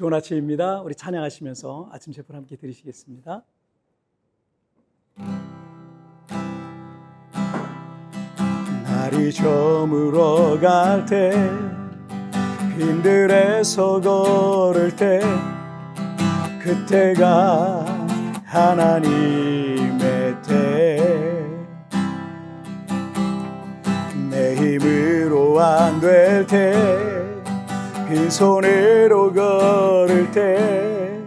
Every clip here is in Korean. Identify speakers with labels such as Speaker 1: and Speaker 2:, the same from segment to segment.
Speaker 1: 좋은 아침입니다. 우리 찬양하시면서 아침 제풀 함께 드리시겠습니다. 날이 저물어 갈 때, 빈들에서 걸을 때, 그때가 하나님의 때. 내 힘으로 안 될 때, 빈손으로 걸을 때,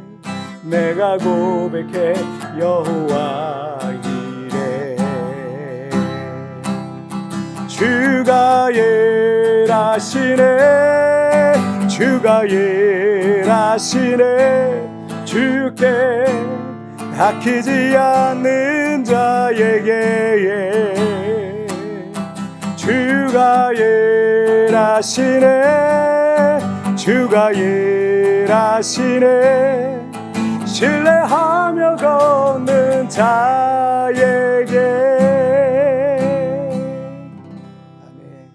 Speaker 1: 내가 고백해 여호와 이래. 주가 일하시네, 주가 일하시네. 주께 아끼지 않는 자에게 주가 일하시네, 주가 일하시네. 신뢰하며 걷는 자에게. 아멘.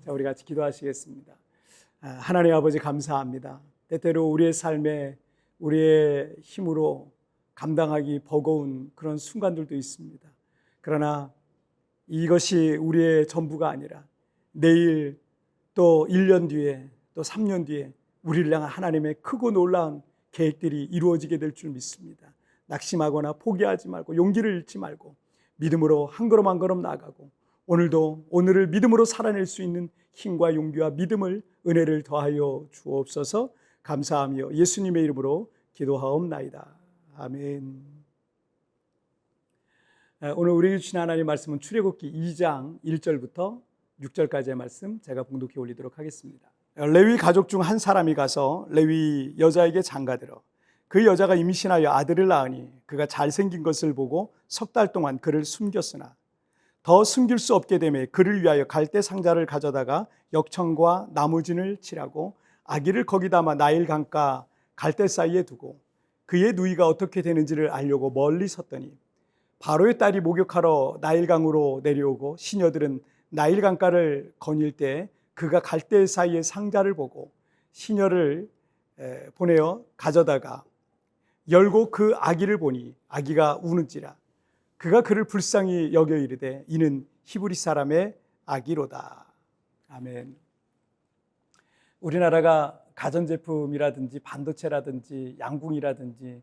Speaker 1: 자, 우리 같이 기도하시겠습니다. 하나님 아버지, 감사합니다. 때때로 우리의 삶에 우리의 힘으로 감당하기 버거운 그런 순간들도 있습니다. 그러나 이것이 우리의 전부가 아니라 내일 또 1년 뒤에 또 3년 뒤에 우리를 향한 하나님의 크고 놀라운 계획들이 이루어지게 될 줄 믿습니다. 낙심하거나 포기하지 말고 용기를 잃지 말고 믿음으로 한 걸음 한 걸음 나아가고 오늘도 오늘을 믿음으로 살아낼 수 있는 힘과 용기와 믿음을 은혜를 더하여 주옵소서. 감사하며 예수님의 이름으로 기도하옵나이다. 아멘. 오늘 우리 주신 하나님의 말씀은 출애굽기 2장 1절부터 6절까지의 말씀 제가 봉독해 올리도록 하겠습니다. 레위 가족 중 한 사람이 가서 레위 여자에게 장가들어 그 여자가 임신하여 아들을 낳으니 그가 잘생긴 것을 보고 석 달 동안 그를 숨겼으나 더 숨길 수 없게 되매 그를 위하여 갈대 상자를 가져다가 역청과 나무진을 칠하고 아기를 거기 담아 나일 강가 갈대 사이에 두고 그의 누이가 어떻게 되는지를 알려고 멀리 섰더니 바로의 딸이 목욕하러 나일강으로 내려오고 시녀들은 나일강가를 거닐 때 그가 갈대 사이의 상자를 보고 시녀를 보내어 가져다가 열고 그 아기를 보니 아기가 우는지라 그가 그를 불쌍히 여겨 이르되 이는 히브리 사람의 아기로다. 아멘. 우리나라가 가전제품이라든지 반도체라든지 양궁이라든지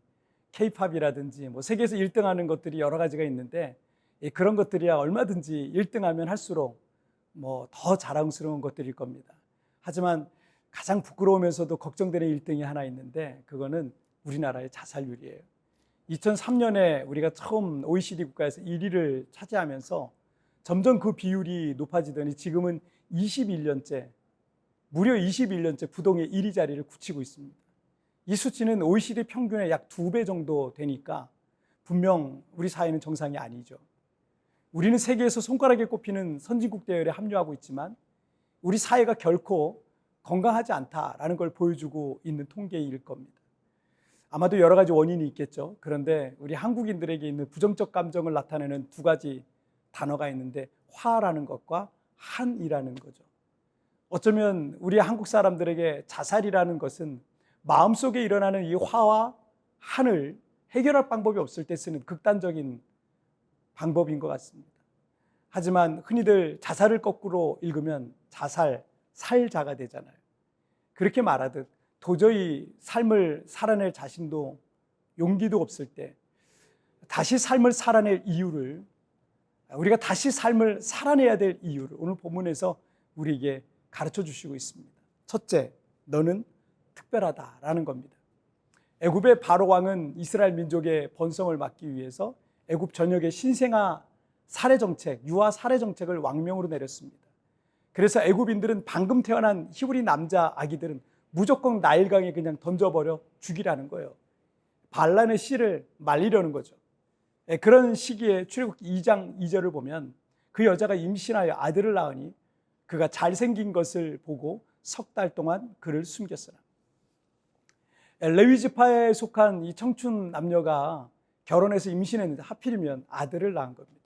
Speaker 1: K-팝이라든지 세계에서 1등하는 것들이 여러 가지가 있는데 그런 것들이야 얼마든지 1등하면 할수록 더 자랑스러운 것들일 겁니다. 하지만 가장 부끄러우면서도 걱정되는 1등이 하나 있는데 그거는 우리나라의 자살률이에요. 2003년에 우리가 처음 OECD 국가에서 1위를 차지하면서 점점 그 비율이 높아지더니 지금은 21년째 무려 21년째 부동의 1위 자리를 굳히고 있습니다. 이 수치는 OECD 평균의 약 2배 정도 되니까 분명 우리 사회는 정상이 아니죠. 우리는 세계에서 손가락에 꼽히는 선진국 대열에 합류하고 있지만 우리 사회가 결코 건강하지 않다라는 걸 보여주고 있는 통계일 겁니다. 아마도 여러 가지 원인이 있겠죠. 그런데 우리 한국인들에게 있는 부정적 감정을 나타내는 두 가지 단어가 있는데 화라는 것과 한이라는 거죠. 어쩌면 우리 한국 사람들에게 자살이라는 것은 마음속에 일어나는 이 화와 한을 해결할 방법이 없을 때 쓰는 극단적인 방법인 것 같습니다. 하지만 흔히들 자살을 거꾸로 읽으면 자살, 살자가 되잖아요. 그렇게 말하듯 도저히 삶을 살아낼 자신도 용기도 없을 때 다시 삶을 살아낼 이유를 우리가 다시 삶을 살아내야 될 이유를 오늘 본문에서 우리에게 가르쳐 주시고 있습니다. 첫째, 너는 특별하다라는 겁니다. 애굽의 바로 왕은 이스라엘 민족의 번성을 막기 위해서 애굽 전역의 신생아 살해 정책, 유아 살해 정책을 왕명으로 내렸습니다. 그래서 애굽인들은 방금 태어난 히브리 남자 아기들은 무조건 나일강에 그냥 던져버려 죽이라는 거예요. 반란의 씨를 말리려는 거죠. 그런 시기에 출애굽기 2장 2절을 보면 그 여자가 임신하여 아들을 낳으니 그가 잘생긴 것을 보고 석 달 동안 그를 숨겼으나. 레위 지파에 속한 이 청춘 남녀가 결혼해서 임신했는데 하필이면 아들을 낳은 겁니다.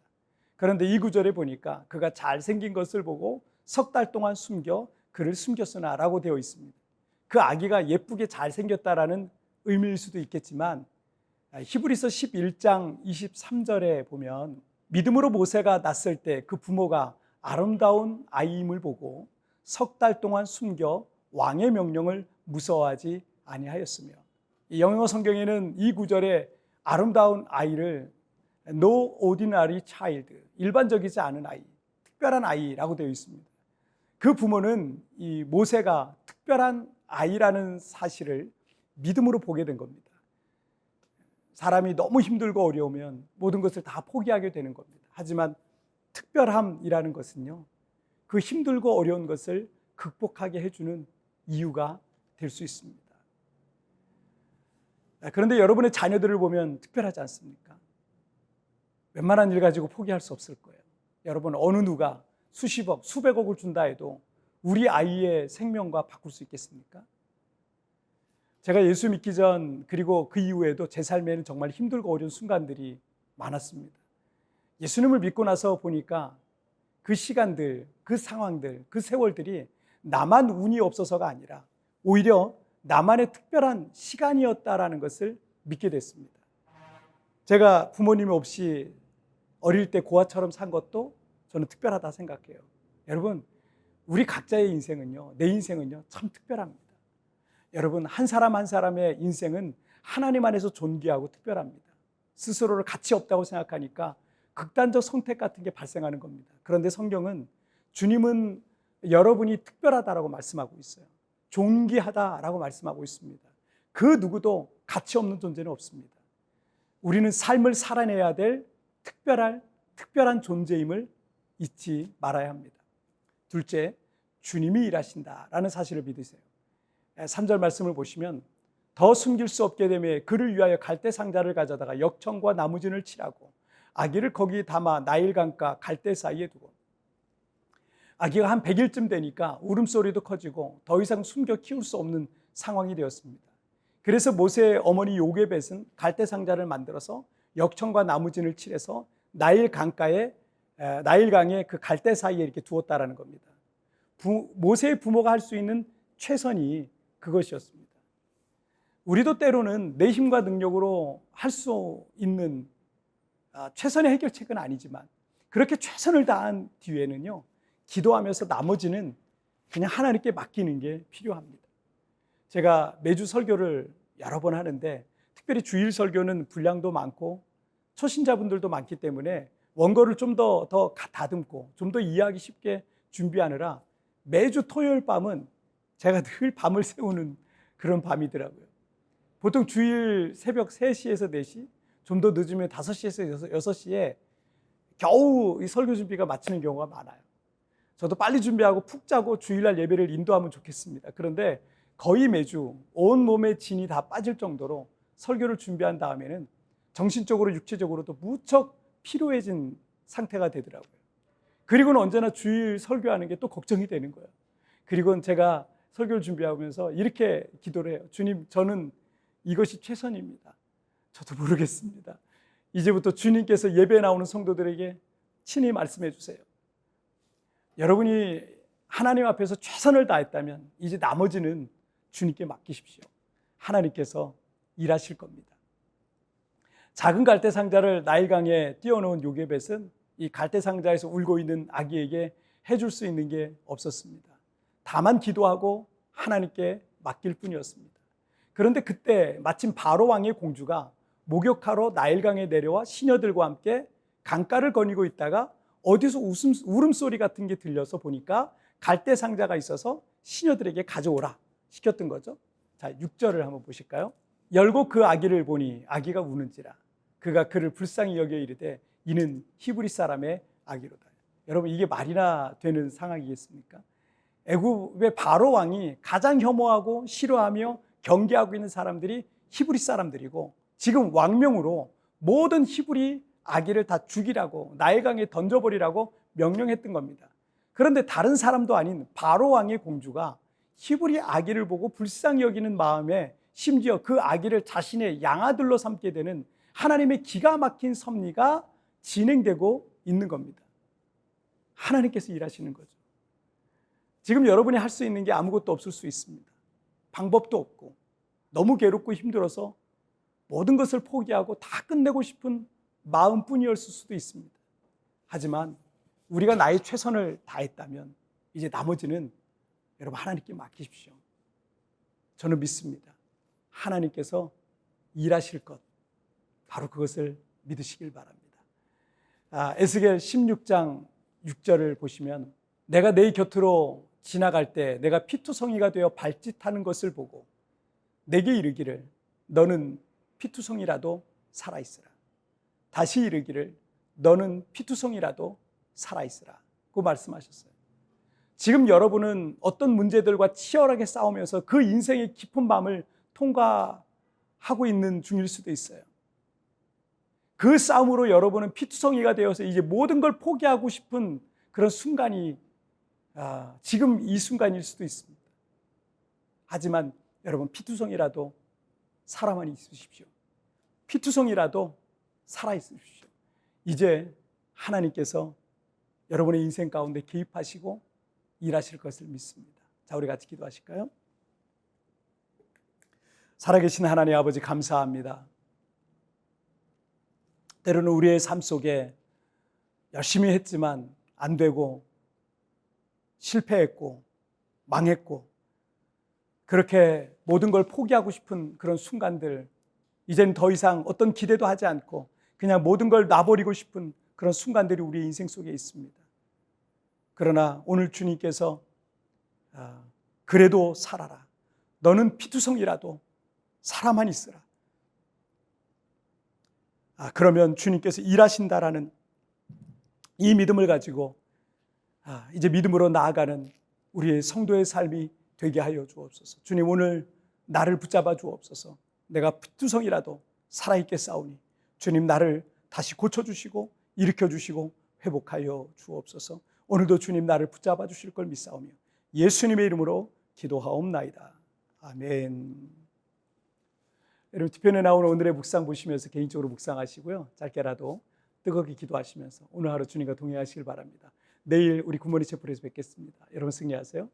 Speaker 1: 그런데 이 구절에 보니까 그가 잘생긴 것을 보고 석 달 동안 숨겨 그를 숨겼으나 라고 되어 있습니다. 그 아기가 예쁘게 잘생겼다라는 의미일 수도 있겠지만 히브리서 11장 23절에 보면 믿음으로 모세가 낳았을 때 그 부모가 아름다운 아이임을 보고 석 달 동안 숨겨 왕의 명령을 무서워하지 아니하였으며, 이 영어 성경에는 이 구절에 아름다운 아이를 No ordinary child, 일반적이지 않은 아이, 특별한 아이라고 되어 있습니다. 그 부모는 이 모세가 특별한 아이라는 사실을 믿음으로 보게 된 겁니다. 사람이 너무 힘들고 어려우면 모든 것을 다 포기하게 되는 겁니다. 하지만 특별함이라는 것은요, 그 힘들고 어려운 것을 극복하게 해주는 이유가 될 수 있습니다. 그런데 여러분의 자녀들을 보면 특별하지 않습니까? 웬만한 일 가지고 포기할 수 없을 거예요. 여러분, 어느 누가 수십억, 수백억을 준다 해도 우리 아이의 생명과 바꿀 수 있겠습니까? 제가 예수 믿기 전 그리고 그 이후에도 제 삶에는 정말 힘들고 어려운 순간들이 많았습니다. 예수님을 믿고 나서 보니까 그 시간들, 그 상황들, 그 세월들이 나만 운이 없어서가 아니라 오히려 나만의 특별한 시간이었다라는 것을 믿게 됐습니다. 제가 부모님 없이 어릴 때 고아처럼 산 것도 저는 특별하다 생각해요. 여러분, 우리 각자의 인생은요, 내 인생은요, 참 특별합니다. 여러분, 한 사람 한 사람의 인생은 하나님 안에서 존귀하고 특별합니다. 스스로를 가치 없다고 생각하니까 극단적 선택 같은 게 발생하는 겁니다. 그런데 성경은 주님은 여러분이 특별하다라고 말씀하고 있어요. 존귀하다라고 말씀하고 있습니다. 그 누구도 가치 없는 존재는 없습니다. 우리는 삶을 살아내야 될 특별한 존재임을 잊지 말아야 합니다. 둘째, 주님이 일하신다라는 사실을 믿으세요. 3절 말씀을 보시면 더 숨길 수 없게 되매 그를 위하여 갈대 상자를 가져다가 역청과 나무진을 칠하고 아기를 거기 담아 나일 강가 갈대 사이에 두고, 아기가 한 100일쯤 되니까 울음소리도 커지고 더 이상 숨겨 키울 수 없는 상황이 되었습니다. 그래서 모세의 어머니 요게벳은 갈대 상자를 만들어서 역청과 나무진을 칠해서 나일 강가에 나일강의 그 갈대 사이에 이렇게 두었다라는 겁니다. 모세의 부모가 할 수 있는 최선이 그것이었습니다. 우리도 때로는 내 힘과 능력으로 할 수 있는 최선의 해결책은 아니지만 그렇게 최선을 다한 뒤에는요, 기도하면서 나머지는 그냥 하나님께 맡기는 게 필요합니다. 제가 매주 설교를 여러 번 하는데 특별히 주일 설교는 분량도 많고 초신자분들도 많기 때문에 원고를 좀 더 다듬고 좀 더 이해하기 쉽게 준비하느라 매주 토요일 밤은 제가 늘 밤을 새우는 그런 밤이더라고요. 보통 주일 새벽 3시에서 4시, 좀 더 늦으면 5시에서 6시에 겨우 이 설교 준비가 마치는 경우가 많아요. 저도 빨리 준비하고 푹 자고 주일날 예배를 인도하면 좋겠습니다. 그런데 거의 매주 온몸에 진이 다 빠질 정도로 설교를 준비한 다음에는 정신적으로 육체적으로도 무척 피로해진 상태가 되더라고요. 그리고는 언제나 주일 설교하는 게 또 걱정이 되는 거예요. 그리고는 제가 설교를 준비하면서 이렇게 기도를 해요. 주님, 저는 이것이 최선입니다. 저도 모르겠습니다. 이제부터 주님께서 예배에 나오는 성도들에게 친히 말씀해 주세요. 여러분이 하나님 앞에서 최선을 다했다면 이제 나머지는 주님께 맡기십시오. 하나님께서 일하실 겁니다. 작은 갈대 상자를 나일강에 띄워놓은 요게벳은 이 갈대 상자에서 울고 있는 아기에게 해줄 수 있는 게 없었습니다. 다만 기도하고 하나님께 맡길 뿐이었습니다. 그런데 그때 마침 바로 왕의 공주가 목욕하러 나일강에 내려와 시녀들과 함께 강가를 거니고 있다가 어디서 울음소리 같은 게 들려서 보니까 갈대 상자가 있어서 시녀들에게 가져오라 시켰던 거죠. 자, 6절을 한번 보실까요? 열고 그 아기를 보니 아기가 우는지라 그가 그를 불쌍히 여겨 이르되 이는 히브리 사람의 아기로다. 여러분, 이게 말이나 되는 상황이겠습니까? 애굽의 바로 왕이 가장 혐오하고 싫어하며 경계하고 있는 사람들이 히브리 사람들이고, 지금 왕명으로 모든 히브리 아기를 다 죽이라고 나일강에 던져버리라고 명령했던 겁니다. 그런데 다른 사람도 아닌 바로 왕의 공주가 히브리 아기를 보고 불쌍히 여기는 마음에 심지어 그 아기를 자신의 양아들로 삼게 되는 하나님의 기가 막힌 섭리가 진행되고 있는 겁니다. 하나님께서 일하시는 거죠. 지금 여러분이 할 수 있는 게 아무것도 없을 수 있습니다. 방법도 없고 너무 괴롭고 힘들어서 모든 것을 포기하고 다 끝내고 싶은 마음뿐이었을 수도 있습니다. 하지만 우리가 나의 최선을 다했다면 이제 나머지는 여러분 하나님께 맡기십시오. 저는 믿습니다. 하나님께서 일하실 것, 바로 그것을 믿으시길 바랍니다. 에스겔 16장 6절을 보시면 내가 내 곁으로 지나갈 때 내가 피투성이가 되어 발짓하는 것을 보고 내게 이르기를 너는 피투성이라도 살아있으라. 다시 이르기를 너는 피투성이라도 살아있으라. 그 말씀하셨어요. 지금 여러분은 어떤 문제들과 치열하게 싸우면서 그 인생의 깊은 밤을 통과하고 있는 중일 수도 있어요. 그 싸움으로 여러분은 피투성이가 되어서 이제 모든 걸 포기하고 싶은 그런 순간이 지금 이 순간일 수도 있습니다. 하지만 여러분 피투성이라도 살아만 있으십시오. 피투성이라도 살아있으십시오. 이제 하나님께서 여러분의 인생 가운데 개입하시고 일하실 것을 믿습니다. 자, 우리 같이 기도하실까요? 살아계신 하나님 아버지 감사합니다. 때로는 우리의 삶 속에 열심히 했지만 안 되고 실패했고 망했고 그렇게 모든 걸 포기하고 싶은 그런 순간들, 이젠 더 이상 어떤 기대도 하지 않고 그냥 모든 걸 놔버리고 싶은 그런 순간들이 우리 인생 속에 있습니다. 그러나 오늘 주님께서 그래도 살아라. 너는 피투성이라도 살아만 있으라. 그러면 주님께서 일하신다라는 이 믿음을 가지고 이제 믿음으로 나아가는 우리의 성도의 삶이 되게 하여 주옵소서. 주님, 오늘 나를 붙잡아 주옵소서. 내가 피투성이라도 살아있게 싸우니 주님 나를 다시 고쳐주시고 일으켜주시고 회복하여 주옵소서. 오늘도 주님 나를 붙잡아 주실 걸 믿사오며 예수님의 이름으로 기도하옵나이다. 아멘. 여러분 뒤편에 나오는 오늘의 묵상 보시면서 개인적으로 묵상하시고요. 짧게라도 뜨겁게 기도하시면서 오늘 하루 주님과 동행하시길 바랍니다. 내일 우리 굿모닝 채플에서 뵙겠습니다. 여러분 승리하세요.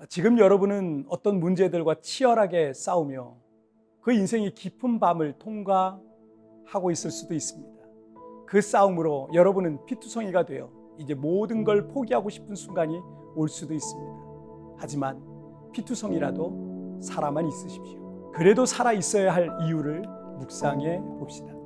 Speaker 1: 지금 여러분은 어떤 문제들과 치열하게 싸우며 그 인생의 깊은 밤을 통과하고 있을 수도 있습니다. 그 싸움으로 여러분은 피투성이가 되어 이제 모든 걸 포기하고 싶은 순간이 올 수도 있습니다. 하지만 피투성이라도 살아만 있으십시오. 그래도 살아 있어야 할 이유를 묵상해 봅시다.